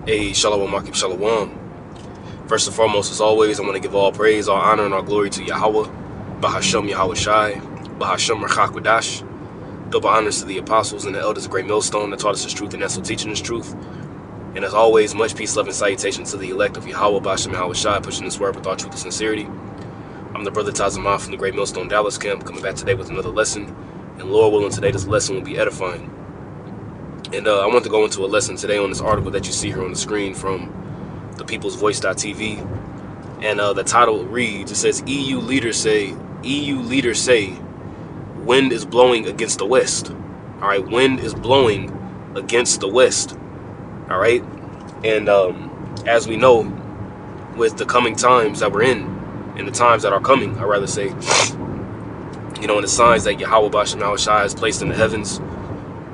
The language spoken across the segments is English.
Hey, Shalom, Makib Shalom. First and foremost, as always, I want to give all praise, all honor, and all glory to Yahweh, Bahashem Yahweh Shai, Bahashem Rachakwadash. Double honors to the apostles and the elders of Great Millstone that taught us this truth and also teaching this truth. And as always, much peace, love, and salutation to the elect of Yahweh, Bahashem Yahweh Shai, pushing this word with all truth and sincerity. I'm the brother Tazamah from the Great Millstone Dallas camp, coming back today with another lesson. And Lord willing, today this lesson will be edifying. And I want to go into a lesson today on this article that you see here on the screen from thepeoplesvoice.tv. And the title reads, it says, EU leaders say, wind is blowing against the West. All right, wind is blowing against the West. All right. And as we know, with the coming times that we're in, and the times that are coming, I rather say, you know, and the signs that Yahweh Bashem Yahweh Shai has placed in the heavens,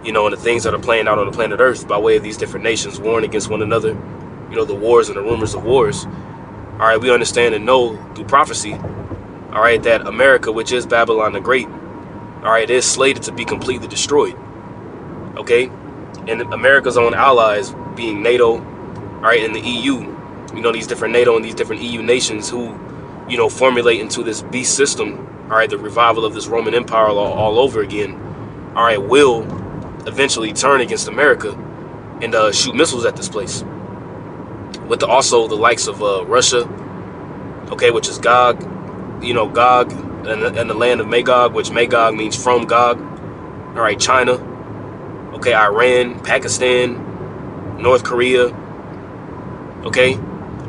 you know, and the things that are playing out on the planet Earth by way of these different nations warring against one another, you know, the wars and the rumors of wars. All right, we understand and know through prophecy, all right, that America, which is Babylon the Great, all right, is slated to be completely destroyed. Okay, and America's own allies being NATO, all right, and the EU, you know, these different NATO and these different EU nations who, you know, formulate into this beast system, all right, the revival of this Roman Empire all over again, all right, will eventually turn against America and shoot missiles at this place. With also the likes of Russia, okay, which is Gog, you know, Gog and the land of Magog, which Magog means from Gog. All right, China, okay, Iran, Pakistan, North Korea, okay,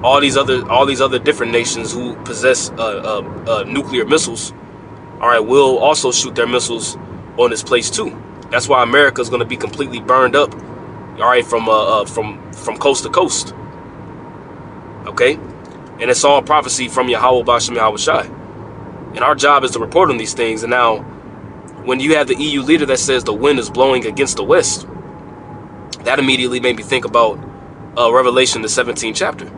all these other different nations who possess nuclear missiles, all right, will also shoot their missiles on this place too. That's why America is going to be completely burned up, all right, from coast to coast. Okay, and it's all prophecy from Yahweh Bashem Yahweh Shai. And our job is to report on these things. And now, when you have the EU leader that says the wind is blowing against the West, that immediately made me think about Revelation, the 17th chapter.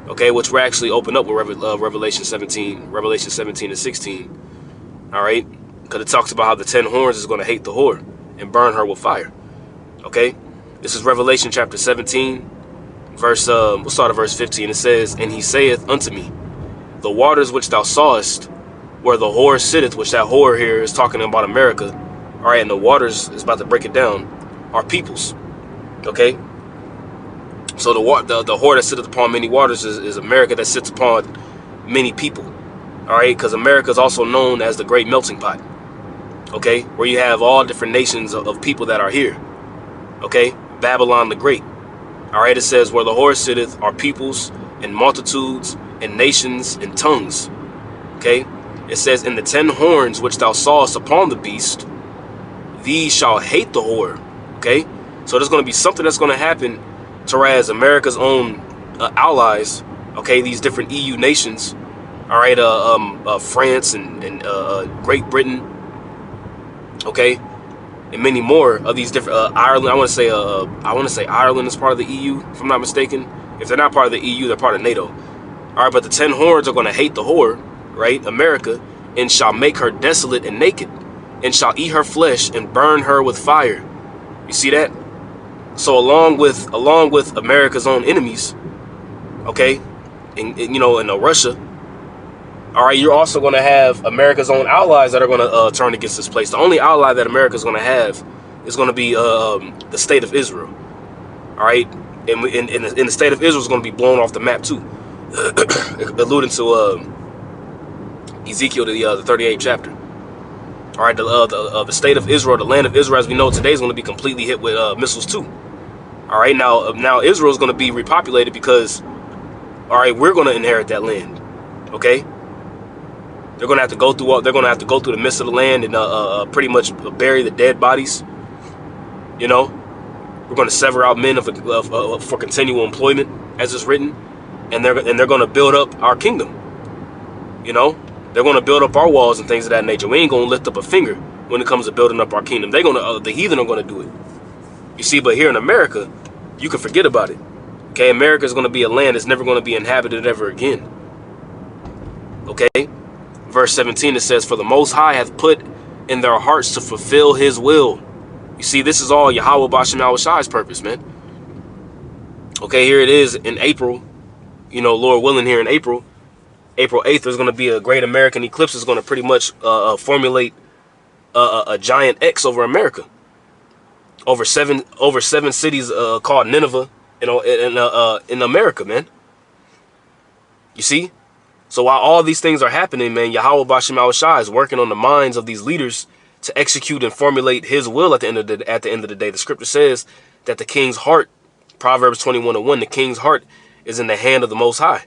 Okay, which we're actually open up with Revelation 17 and 16. All right, because it talks about how the 10 horns is going to hate the whore and burn her with fire. Okay, this is Revelation chapter 17, verse we'll start at verse 15. It says, and he saith unto me, the waters which thou sawest, where the whore sitteth, which that whore here is talking about America, all right, and the waters is about to break it down, are peoples. Okay, so the whore that sitteth upon many waters is America that sits upon many people. All right, because America is also known as the great melting pot. Okay, where you have all different nations of people that are here. Okay, Babylon the Great. All right, it says, where the whore sitteth are peoples and multitudes and nations and tongues. Okay, it says, in the 10 horns which thou sawest upon the beast, these shall hate the whore. Okay, so there's going to be something that's going to happen to whereas America's own allies, okay, these different EU nations, all right, France and Great Britain, okay, and many more of these different Ireland. I want to say Ireland is part of the EU, if I'm not mistaken. If they're not part of the EU, they're part of NATO. All right, but the 10 horns are going to hate the whore, right, America, and shall make her desolate and naked, and shall eat her flesh and burn her with fire. You see that? So along with America's own enemies, okay, and you know, in Russia. All right, you're also going to have America's own allies that are going to turn against this place. The only ally that America is going to have is going to be the state of Israel. All right, and the state of Israel is going to be blown off the map too, alluding to Ezekiel, the 38th chapter. All right, the state of Israel, the land of Israel, as we know today, is going to be completely hit with missiles too. All right, now Israel is going to be repopulated because, all right, we're going to inherit that land. Okay. They're going to have to go through. They're going to have to go through the midst of the land and pretty much bury the dead bodies. You know, we're going to sever out men for continual employment, as it's written, and they're going to build up our kingdom. You know, they're going to build up our walls and things of that nature. We ain't going to lift up a finger when it comes to building up our kingdom. They're going to the heathen are going to do it. You see, but here in America, you can forget about it. Okay, America is going to be a land that's never going to be inhabited ever again. Okay. Verse 17, it says, for the Most High hath put in their hearts to fulfill his will. You see, this is all Yahweh Bashem Yahweh Shai's purpose, man. Okay, here it is in April. You know, Lord willing, here in April 8th, there's going to be a great American eclipse. That's going to pretty much formulate a giant X over America, over seven cities called Nineveh, you know, in America, man. You see? So while all these things are happening, man, Yahweh Bashim Shai is working on the minds of these leaders to execute and formulate his will at the end of the day. The scripture says that the king's heart, Proverbs 21:1, the king's heart is in the hand of the Most High.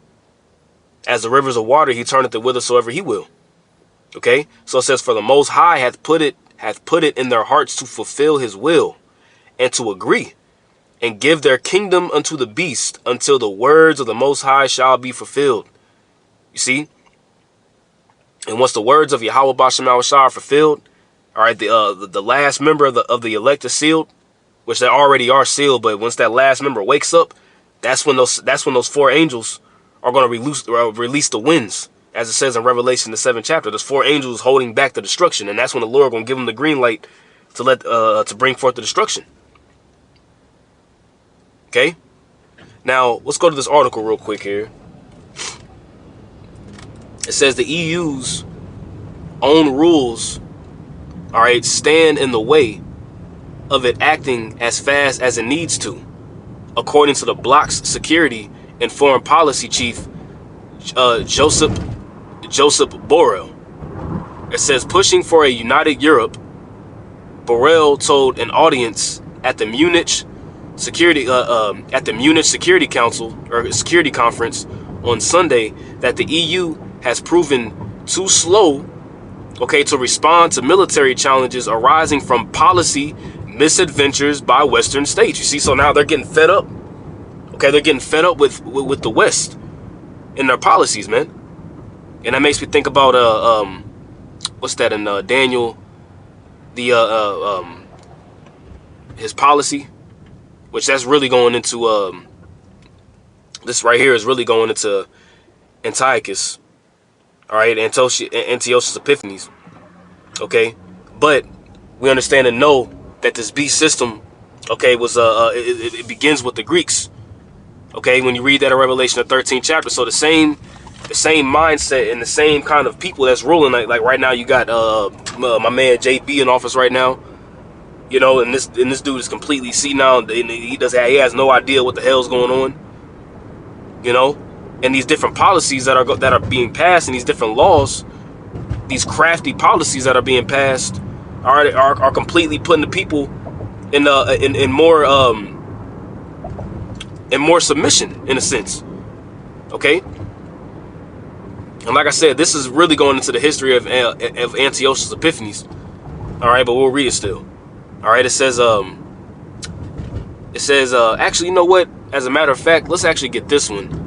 As the rivers of water, he turneth it whithersoever he will. Okay? So it says, for the Most High hath put it in their hearts to fulfill his will and to agree and give their kingdom unto the beast until the words of the Most High shall be fulfilled. You see? And once the words of Yahweh Bashim Shai are fulfilled, all right, the last member of the elect is sealed, which they already are sealed, but once that last member wakes up, that's when those four angels are going to release the winds, as it says in Revelation the 7th chapter. There's four angels holding back the destruction, and that's when the Lord going to give them the green light to bring forth the destruction. Okay? Now, let's go to this article real quick here. It says the EU's own rules, all right, stand in the way of it acting as fast as it needs to, according to the bloc's security and foreign policy chief, Joseph Borrell. It says, pushing for a united Europe, Borrell told an audience at the Munich Security Council or Security Conference on Sunday that the EU has proven too slow, okay, to respond to military challenges arising from policy misadventures by Western states. You see, so now they're getting fed up. Okay, they're getting fed up with the West and their policies, man. And that makes me think about what's that in Daniel, the his policy, which that's really going into this right here is really going into Antiochus. All right, Antiochus Epiphanes. Okay, but we understand and know that this beast system, okay, was it begins with the Greeks. Okay, when you read that in Revelation the 13th chapter, so the same mindset and the same kind of people that's ruling. Like right now, you got my man JB in office right now. You know, and this dude is completely senile. And he has no idea what the hell's going on. You know, and these different policies that are being passed, and these different laws, these crafty policies that are being passed, are completely putting the people in more submission, in a sense. Okay, and like I said, this is really going into the history of Antiochus Epiphanes. All right, but we'll read it still. All right, it says actually, you know what? As a matter of fact, let's actually get this one.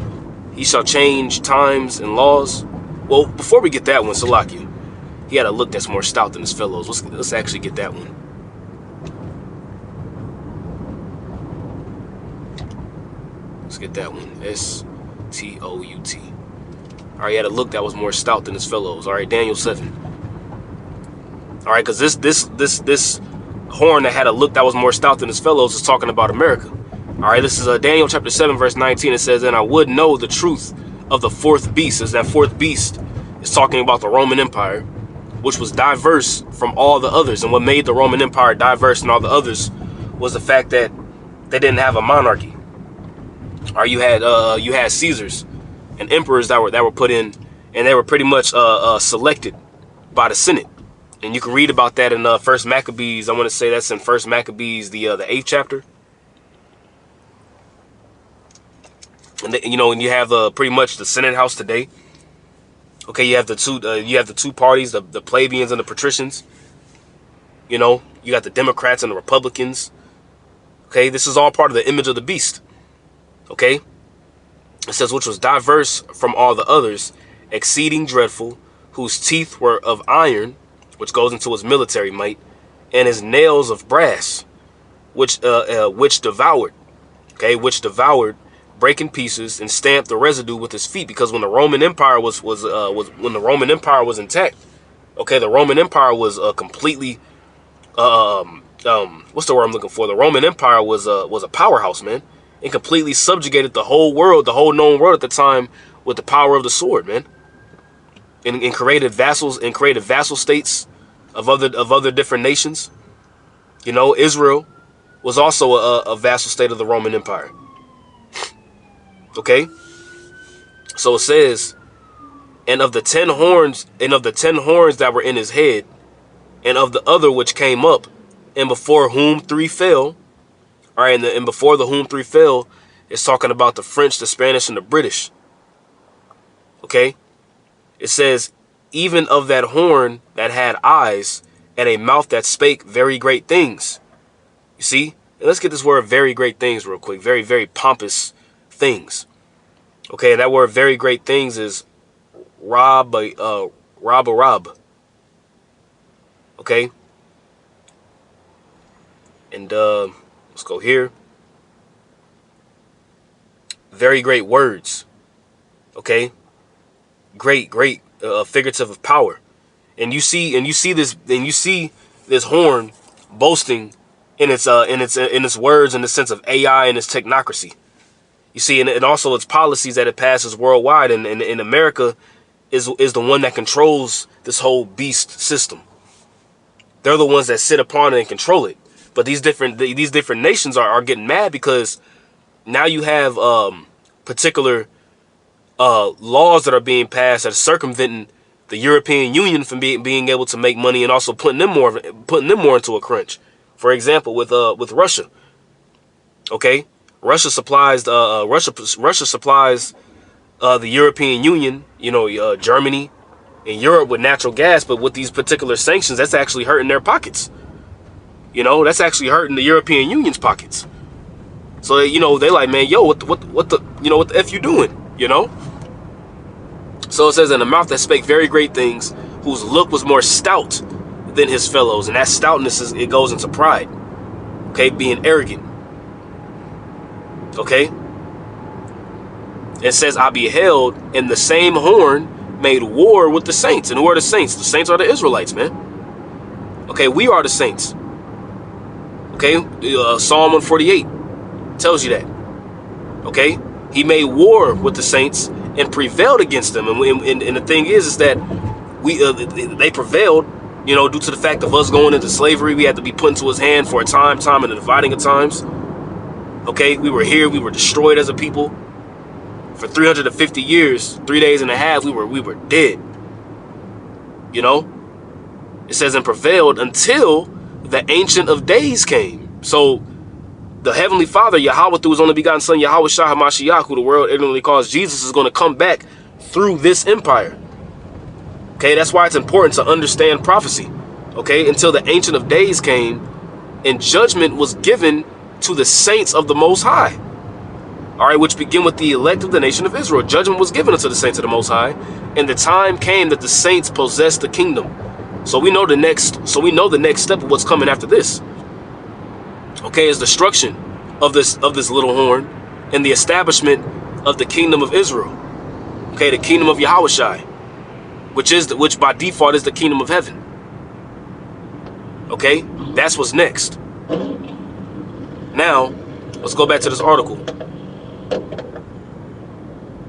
He shall change times and laws. Well, before we get that one, Salakia, he had a look that's more stout than his fellows. Let's actually get that one. Let's get that one. STOUT. All right, he had a look that was more stout than his fellows. All right, Daniel 7. All right, because this horn that had a look that was more stout than his fellows is talking about America. All right, this is Daniel chapter 7, verse 19. It says, and I would know the truth of the fourth beast. As that fourth beast is talking about the Roman Empire, which was diverse from all the others. And what made the Roman Empire diverse from all the others was the fact that they didn't have a monarchy. Or you had Caesars and emperors that were put in, and they were pretty much selected by the Senate. And you can read about that in First Maccabees. I want to say that's in First Maccabees, the 8th chapter. And you know, and you have pretty much the Senate House today. Okay, you have the two parties, the plebeians and the patricians. You know, you got the Democrats and the Republicans. Okay, this is all part of the image of the beast. Okay, it says, which was diverse from all the others, exceeding dreadful, whose teeth were of iron, which goes into his military might, and his nails of brass, which devoured. Okay, which devoured, break in pieces, and stamped the residue with his feet. Because when the Roman Empire was when the Roman Empire was intact, okay, the Roman Empire was completely what's the word I'm looking for? The Roman Empire was a powerhouse, man. and completely subjugated the whole world, the whole known world at the time, with the power of the sword, man. And created vassal states of other different nations. You know, Israel was also a vassal state of the Roman Empire. Okay? So it says, and of the 10 horns that were in his head, and of the other which came up, and before whom 3 fell. All right, and before the whom 3 fell, it's talking about the French, the Spanish, and the British. Okay? It says, even of that horn that had eyes, and a mouth that spake very great things. You see? And let's get this word very great things real quick. Very, very pompous things. Okay, and that word very great things is rob. Okay? And let's go here. Very great words. Okay? Great figurative of power. And you see this horn boasting in its words, in the sense of AI and its technocracy. You see, and also its policies that it passes worldwide, and in America is the one that controls this whole beast system. They're the ones that sit upon it and control it. But these different nations are getting mad because now you have particular laws that are being passed that are circumventing the European Union from being able to make money, and also putting them more into a crunch. For example, with Russia. Okay, Russia supplies the European Union, Germany and Europe, with natural gas. But with these particular sanctions, that's actually hurting their pockets. That's actually hurting the European Union's pockets. So they like, man, yo, what the F you doing? So it says, in a mouth that spake very great things, whose look was more stout than his fellows. And that stoutness it goes into pride. Okay, being arrogant. Okay? It says, I beheld, and the same horn made war with the saints. And who are the saints? The saints are the Israelites, man. Okay, we are the saints. Okay, Psalm 148 tells you that. Okay, he made war with the saints and prevailed against them. And the thing is that they prevailed, due to the fact of us going into slavery. We had to be put into his hand for a time and the dividing of times. Okay, we were here, we were destroyed as a people. For 350 years, 3 days and a half, we were dead. It says, and prevailed until the Ancient of Days came. So the Heavenly Father, Yahweh, through his only begotten Son, Yahweh Shah HaMashiach, who the world ignorantly calls Jesus, is going to come back through this empire. Okay, that's why it's important to understand prophecy. Okay, until the Ancient of Days came, and judgment was given to the saints of the Most High. All right, which begin with the elect of the nation of Israel. Judgment was given unto the saints of the Most High, and the time came that the saints possessed the kingdom. So we know the next step of what's coming after this. Okay, is destruction of this little horn and the establishment of the kingdom of Israel. Okay, the kingdom of Yahushai, which by default is the kingdom of heaven. Okay, that's what's next. Now, let's go back to this article.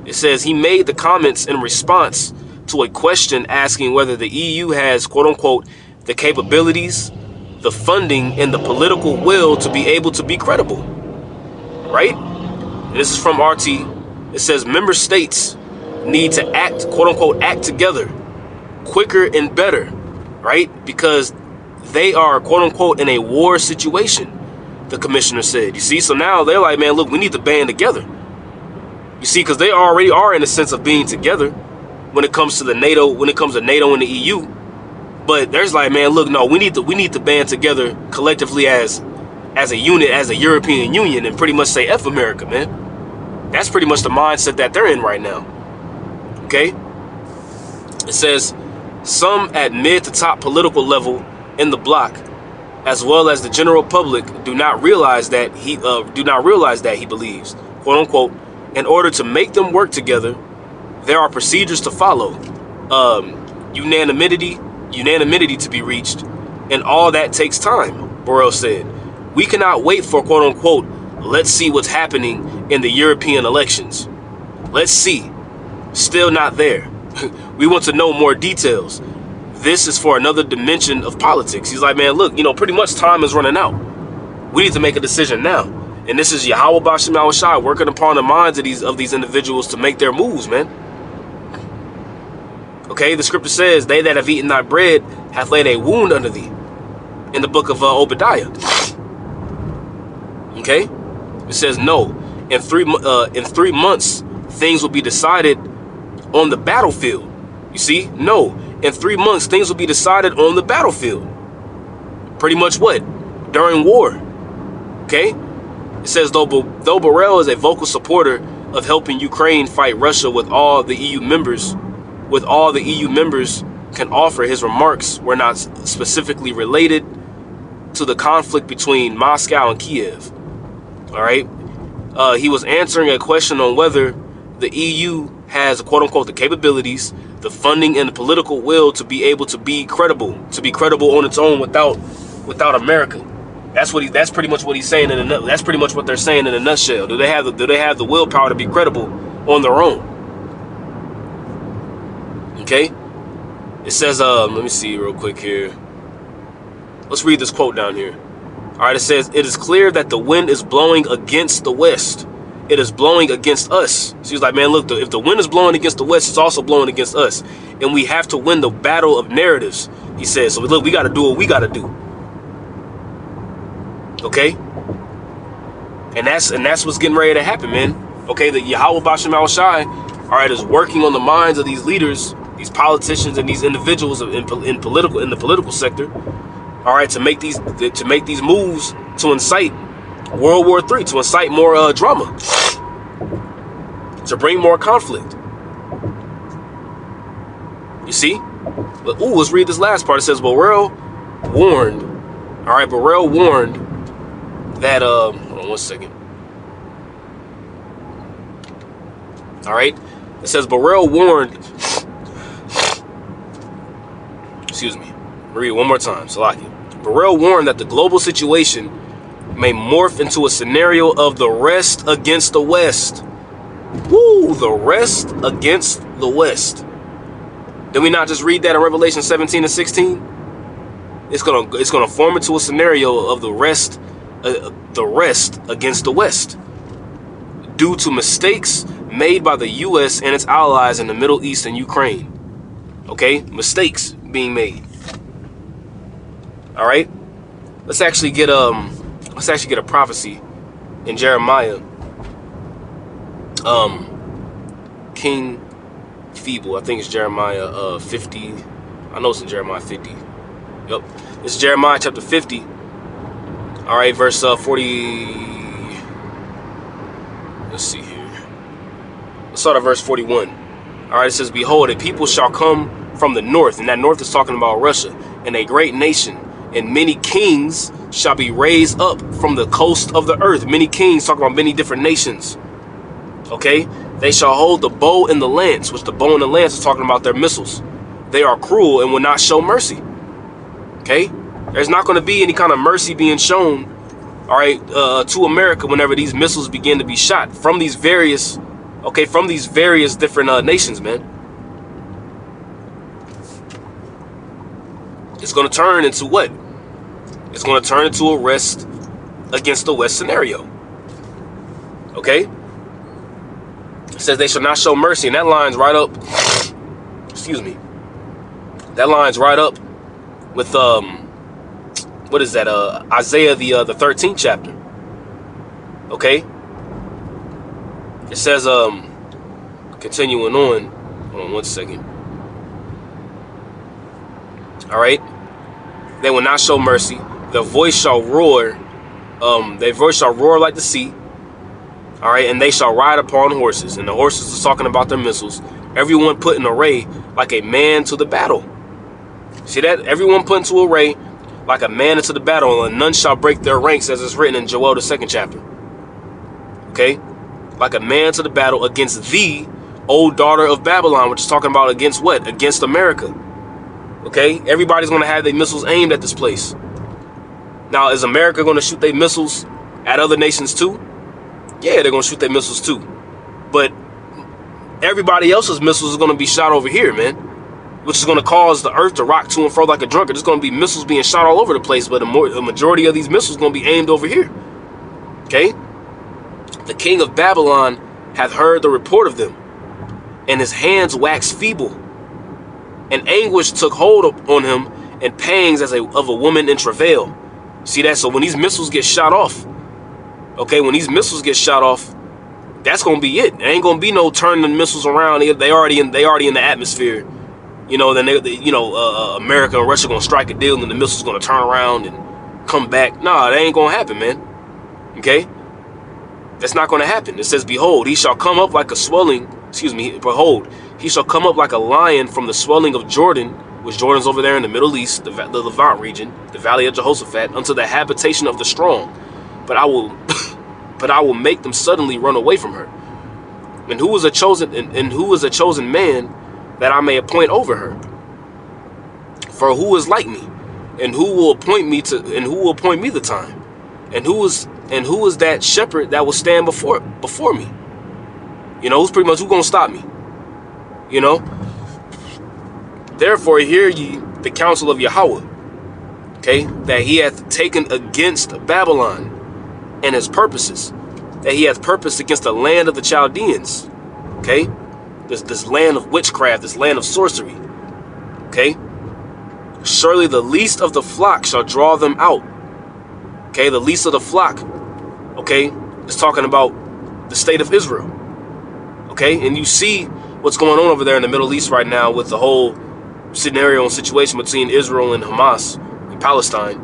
It says he made the comments in response to a question asking whether the EU has, quote unquote, the capabilities, the funding, and the political will to be able to be credible. Right? And this is from RT. It says member states need to act, quote unquote, act together quicker and better. Right? Because they are, quote unquote, in a war situation, the commissioner said. You see, so now they're like, man, look, we need to band together. You see, because they already are in a sense of being together when it comes to NATO and the EU. But there's like, man, look, no, we need to band together collectively as a unit, as a European Union, and pretty much say F America, man. That's pretty much the mindset that they're in right now. Okay? It says some at mid to top political level in the bloc, as well as the general public, do not realize that he believes, quote unquote, in order to make them work together, there are procedures to follow, unanimity to be reached, and all that takes time. Borrell said, we cannot wait for, quote unquote, Let's see what's happening in the European elections. Let's see. Still not there. We want to know more details. This is for another dimension of politics. He's like, man, look, pretty much time is running out. We need to make a decision now. And this is Yahweh Bashim Al-Shai working upon the minds of these individuals to make their moves, man. Okay, the scripture says, they that have eaten thy bread hath laid a wound under thee. In the book of Obadiah. Okay? It says, no. In 3 months, things will be decided on the battlefield. You see? No. In 3 months, things will be decided on the battlefield. Pretty much what? During war. Okay? It says, though Borrell is a vocal supporter of helping Ukraine fight Russia with all the EU members can offer, his remarks were not specifically related to the conflict between Moscow and Kiev. All right? He was answering a question on whether the EU has, quote unquote, the capabilities, the funding, and the political will to be able to be credible on its own without America. That's pretty much what he's saying that's pretty much what they're saying in a nutshell. Do they have the willpower to be credible on their own? Okay? It says, let me see real quick here. Let's read this quote down here. All right, it says, it is clear that the wind is blowing against the west. It is blowing against us. So he's like, man, look, if the wind is blowing against the west, it's also blowing against us. And we have to win the battle of narratives, he says. So look, we got to do what we got to do. Okay? And that's what's getting ready to happen, man. Okay, the Yahweh Bashim Al-Shai, all right, is working on the minds of these leaders, these politicians, and these individuals in the political sector. All right, to make these moves to incite World War III, to incite more drama, to bring more conflict. You see? But, let's read this last part. It says, Borrell warned. All right, Borrell warned that. Hold on 1 second. All right, it says Borrell warned. Excuse me. Read it one more time. Salaki. Borrell warned that the global situation may morph into a scenario of the rest against the West. Woo, the rest against the West. Did we not just read that in Revelation 17 and 16? It's gonna form into a scenario of the rest against the West, due to mistakes made by the U.S. and its allies in the Middle East and Ukraine. Okay, mistakes being made. All right, let's actually get a prophecy in Jeremiah. King Feeble, I think it's Jeremiah 50. I know it's in Jeremiah 50. Yep, it's Jeremiah chapter 50. All right, verse 40. Let's see here. Let's start at verse 41. All right, it says, behold, a people shall come from the north, and that north is talking about Russia, and a great nation, and many kings shall be raised up from the coast of the earth. Many kings, talking about many different nations. Okay, they shall hold the bow and the lance, which the bow and the lance is talking about their missiles. They are cruel and will not show mercy. Okay, there's not going to be any kind of mercy being shown, all right, to America whenever these missiles begin to be shot from these various, different nations, man. It's going to turn into what? It's going to turn into a rest against the West scenario. Okay? It says they shall not show mercy, and that lines right up, excuse me, that lines right up with, what is that, Isaiah, the 13th chapter. Okay? It says, continuing on, hold on 1 second. All right? They will not show mercy. Their voice shall roar. Their voice shall roar like the sea. All right, and they shall ride upon horses. And the horses are talking about their missiles. Everyone put in array like a man to the battle. See that? Everyone put into array like a man into the battle, and none shall break their ranks, as it's written in Joel, the 2nd chapter. Okay? Like a man to the battle against thee, O daughter of Babylon, which is talking about against what? Against America. Okay? Everybody's going to have their missiles aimed at this place. Now, is America going to shoot their missiles at other nations too? Yeah, they're going to shoot their missiles too. But everybody else's missiles are going to be shot over here, man. Which is going to cause the earth to rock to and fro like a drunkard. There's going to be missiles being shot all over the place, but a majority of these missiles are going to be aimed over here. Okay? The king of Babylon hath heard the report of them, and his hands waxed feeble. And anguish took hold on him, and pangs of a woman in travail. See that? So when these missiles get shot off, okay, when these missiles get shot off, that's gonna be it. There ain't gonna be no turning the missiles around. They already in the atmosphere. You know, then America and Russia gonna strike a deal, and the missiles gonna turn around and come back. Nah, that ain't gonna happen, man. Okay, that's not gonna happen. It says, "Behold, he shall come up like a swelling." Excuse me. Behold, he shall come up like a lion from the swelling of Jordan, which Jordan's over there in the Middle East, the Levant region, the valley of Jehoshaphat, unto the habitation of the strong. But I will, but I will make them suddenly run away from her. And who is a chosen man, that I may appoint over her? For who is like me, and who will appoint me the time? And who is that shepherd that will stand before me? You know, who's gonna stop me? You know. Therefore hear ye the counsel of Yahweh, okay, that he hath taken against Babylon and his purposes, that he hath purposed against the land of the Chaldeans, okay, this land of witchcraft, this land of sorcery, okay. Surely the least of the flock shall draw them out, okay, the least of the flock, okay, it's talking about the state of Israel, okay, and you see what's going on over there in the Middle East right now with the whole scenario and situation between Israel and Hamas in Palestine.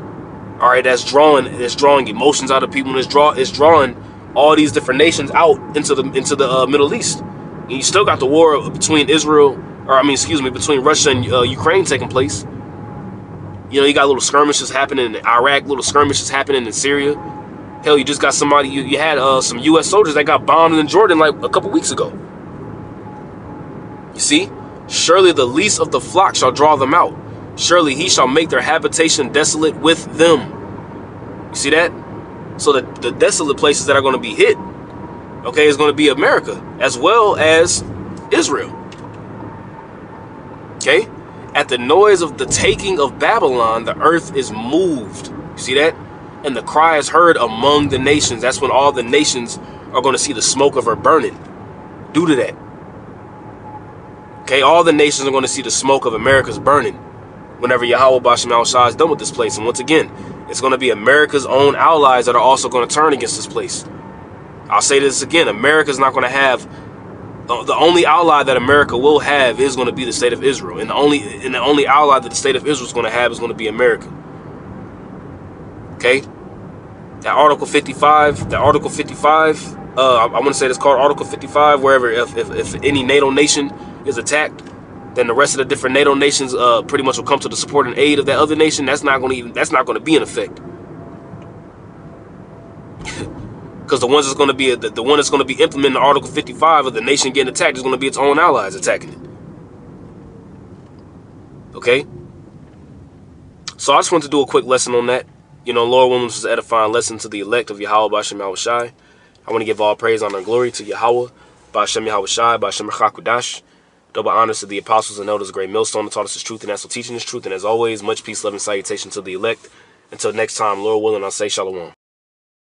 All right, that's drawing emotions out of people, and it's drawing all these different nations out into the Middle East. And you still got the war between between Russia and Ukraine taking place. You know, you got little skirmishes happening in Iraq, little skirmishes happening in Syria. Hell, you just got somebody. You had some U.S. soldiers that got bombed in Jordan like a couple weeks ago. You see? Surely the least of the flock shall draw them out. Surely he shall make their habitation desolate with them. You see that? So the desolate places that are going to be hit, okay, is going to be America as well as Israel. Okay? At the noise of the taking of Babylon, the earth is moved. You see that? And the cry is heard among the nations. That's when all the nations are going to see the smoke of her burning. Due to that. Okay, all the nations are going to see the smoke of America's burning whenever Yahweh Ba'ashem Yahushua is done with this place. And once again, it's going to be America's own allies that are also going to turn against this place. I'll say this again. America's not going to have... The only ally that America will have is going to be the state of Israel. And the only ally that the state of Israel is going to have is going to be America. Okay? That Article 55, I want to say it's called Article 55, wherever if any NATO nation is attacked, then the rest of the different NATO nations pretty much will come to the support and aid of that other nation. That's not going to be in effect. Because the one that's going to be implementing Article 55 of the nation getting attacked is going to be its own allies attacking it. Okay? So I just want to do a quick lesson on that. You know, Lord willing, this was an edifying lesson to the elect of Yahweh Ba'ashem Yahushai. I want to give all praise, honor, and glory to Yahweh Ba'ashem Yahushai, Ba'ashem Rechakudash. Double honors to the apostles and elders of Great Millstone that taught us this truth and also teaching this truth. And as always, much peace, love, and salutation to the elect. Until next time, Lord willing, I'll say shalom.